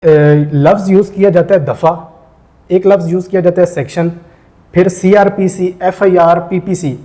لفظ یوز کیا جاتا ہے دفعہ، ایک لفظ یوز کیا جاتا ہے سیکشن، پھر C R P C, F I R, P P C.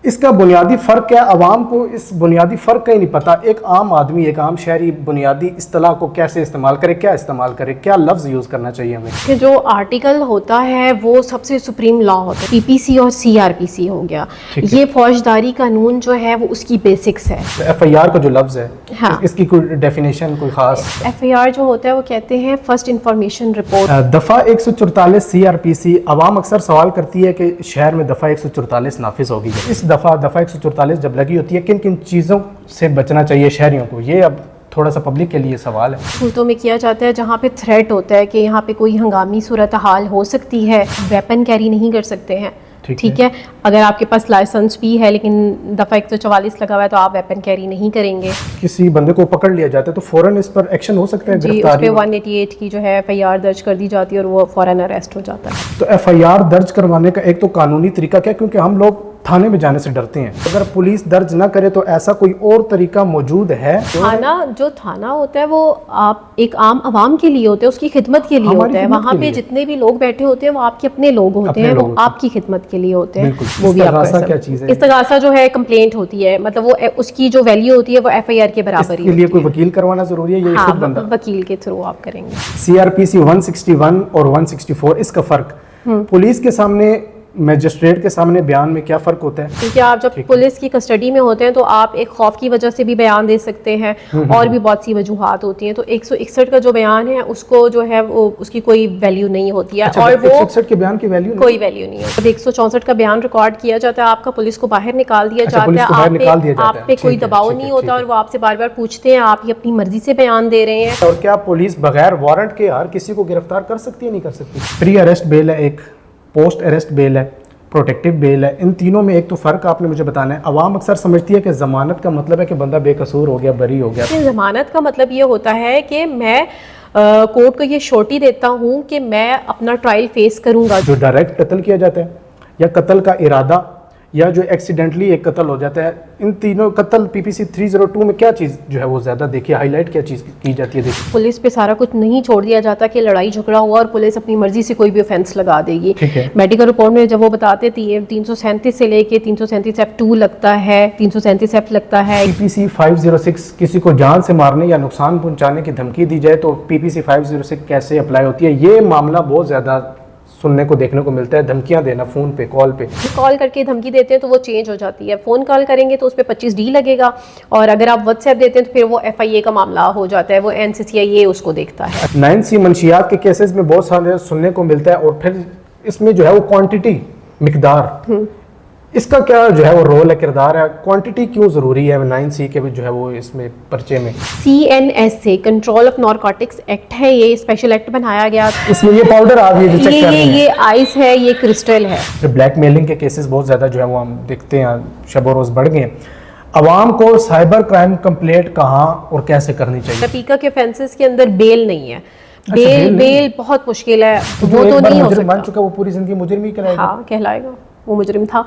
اس کا بنیادی فرق کیا؟ عوام کو اس بنیادی فرق کا ہی نہیں پتہ. ایک عام آدمی، ایک عام شہری بنیادی اصطلاح کو کیسے استعمال کرے، کیا استعمال کرے، کیا لفظ یوز کرنا چاہیے ہمیں؟ کہ جو آرٹیکل ہوتا ہے وہ سب سے سپریم لا ہوتا ہے. پی پی سی اور سی آر پی سی ہو گیا، یہ فوجداری قانون جو ہے وہ اس کی بیسکس ہے. ایف آئی آر کا جو لفظ ہے، ہاں، اس کی کوئی ڈیفینیشن کوئی خاص؟ ایف آئی آر جو ہوتا ہے وہ کہتے ہیں فرسٹ انفارمیشن رپورٹ. دفعہ 144 سی آر پی سی. عوام اکثر سوال کرتی ہے کہ شہر میں دفعہ 144 نافذ ہوگی. اس دفعہ 144 جب لگی ہوتی ہے، کن کن چیزوں سے بچنا چاہیے شہریوں کو؟ یہ اب تھوڑا سا پبلک کے لیے سوال ہے. صورتوں میں کیا جاتا ہے جہاں پہ تھریٹ ہوتا ہے کہ یہاں پہ کوئی ہنگامی صورتحال ہو سکتی ہے، ویپن کیری نہیں کر سکتے ہیں. ٹھیک ہے، اگر آپ کے پاس لائسنس بھی ہے لیکن دفعہ 144 لگا ہوا ہے تو آپ ویپن کیری نہیں کریں گے. کسی بندے کو پکڑ لیا جاتا ہے تو فوراً اس پر ایکشن ہو سکتا ہے؟ جی، اس پہ 188 کی جو ہے ایف آئی آر درج کر دی جاتی ہے اور وہ فوراً اریسٹ ہو جاتا ہے. تو ایف آئی آر درج کروانے کا ایک تو قانونی طریقہ کیا؟ کیونکہ ہم لوگ تھانے میں جانے سے ڈرتے ہیں. اگر پولیس درج نہ کرے تو ایسا کوئی اور طریقہ موجود ہے؟ تھانہ ہوتا ہے وہ آپ ایک عام عوام کے لیے ہوتا ہے، اس کی خدمت کے لیے ہوتا ہے. وہاں پہ جتنے بھی لوگ بیٹھے ہوتے ہیں وہ آپ کے اپنے لوگ ہوتے ہیں، وہ آپ کی خدمت کے لیے ہوتے ہیں. وہ بھی آپ کر سکتے ہیں. استغاثہ جو ہے کمپلینٹ ہوتی ہے، مطلب وہ اس کی جو ویلیو ہوتی ہے وہ ایف آئی آر کے برابر ہی. اس کے لیے کوئی وکیل کروانا ضروری ہے یا خود بندہ؟ وکیل کے تھرو آپ کریں گے. سی آر پی سی 161 اور 164، اس کا فرق پولیس کے سامنے، میجسٹریٹ کے سامنے بیان میں کیا فرق ہوتا ہے؟ کیونکہ آپ جب پولیس کی کسٹڈی میں ہوتے ہیں تو آپ ایک خوف کی وجہ سے بھی بیان دے سکتے ہیں، اور بھی بہت سی وجوہات ہوتی ہیں. تو 161 کا جو بیان ہے اس کو جو ہے وہ اس کی کوئی ویلیو نہیں ہوتی ہے. اور وہ 161 کے بیان کی ویلیو کوئی ویلیو نہیں ہے. جب 164 کا بیان ریکارڈ کیا جاتا ہے آپ کا، پولیس کو باہر نکال دیا جاتا ہے، آپ پہ کوئی دباؤ نہیں ہوتا اور وہ آپ سے بار بار پوچھتے ہیں آپ یہ اپنی مرضی سے بیان دے رہے ہیں. اور کیا پولیس بغیر وارنٹ کے ہر کسی کو گرفتار کر سکتی ہے؟ نہیں کر سکتی. پری اریسٹ بیل ہے، ایک پوسٹ اریسٹ بیل ہے، پروٹیکٹیو بیل ہے. ان تینوں میں ایک تو فرق آپ نے مجھے بتانا ہے. عوام اکثر سمجھتی ہے کہ ضمانت کا مطلب ہے کہ بندہ بے قصور ہو گیا، بری ہو گیا. ضمانت کا مطلب یہ ہوتا ہے کہ میں کورٹ کو یہ شورٹی دیتا ہوں کہ میں اپنا ٹرائل فیس کروں گا. جو ڈائریکٹ قتل کیا جاتا ہے یا قتل کا ارادہ یا جو ایکسیڈنٹلی ایک قتل ہو جاتا ہے، ان تینوں قتل پی پی سی 302 میں کیا چیز جو ہے وہ زیادہ دیکھیے ہائی لائٹ کیا چیز کی جاتی ہے؟ دیکھیے پولیس پہ سارا کچھ نہیں چھوڑ دیا جاتا کہ لڑائی جھگڑا ہوا اور پولیس اپنی مرضی سے کوئی بھی اوفینس لگا دے گی. میڈیکل رپورٹ میں جب وہ بتاتے تھے 337 سے لے کے 337F2 لگتا ہے، 337F لگتا ہے. پی پی سی 506 کسی کو جان سے مارنے یا نقصان پہنچانے کی دھمکی دی جائے تو پی پی سی 506 کیسے اپلائی ہوتی ہے؟ یہ معاملہ بہت زیادہ سننے کو دیکھنے کو ملتا ہے. دھمکیاں دینا فون پہ، کال کر کے دھمکی دیتے ہیں تو وہ چینج ہو جاتی ہے. فون کال کریں گے تو اس پہ 25D لگے گا، اور اگر آپ واٹس ایپ دیتے ہیں تو پھر وہ ایف آئی اے کا معاملہ ہو جاتا ہے، وہ NCCIA اس کو دیکھتا ہے. 9C منشیات کے کیسز میں بہت سارے سننے کو ملتا ہے. اور پھر اس میں جو ہے وہ کوانٹٹی، مقدار، اس کا کیا جو ہے وہ رول ہے، کردار ہے؟ کوانٹٹی کیوں ضروری ہے 9C کے جو ہے وہ اس میں پرچے میں؟ CNSA control of narcotics act ہے، یہ اسپیشل ایکٹ بنایا گیا. اس میں یہ پاؤڈر آ گئی جو چیک کر رہے ہیں، یہ آئس ہے، یہ کرسٹل ہے. بلیک میلنگ کے کیسز بہت زیادہ جو ہے وہ ہم دیکھتے ہیں، شب و روز بڑھ گئے ہیں. عوام کو سائبر کرائم کمپلیٹ کہاں اور کیسے کرنی چاہیے؟ ٹپیکا کے فینسز کے اندر بیل نہیں ہے. بیل بہت مشکل ہے، وہ تو نہیں ہو سکتا. بن چکا وہ پوری زندگی مجرم ہی کہلائے گا. ہاں کہلائے گا، وہ مجرم تھا.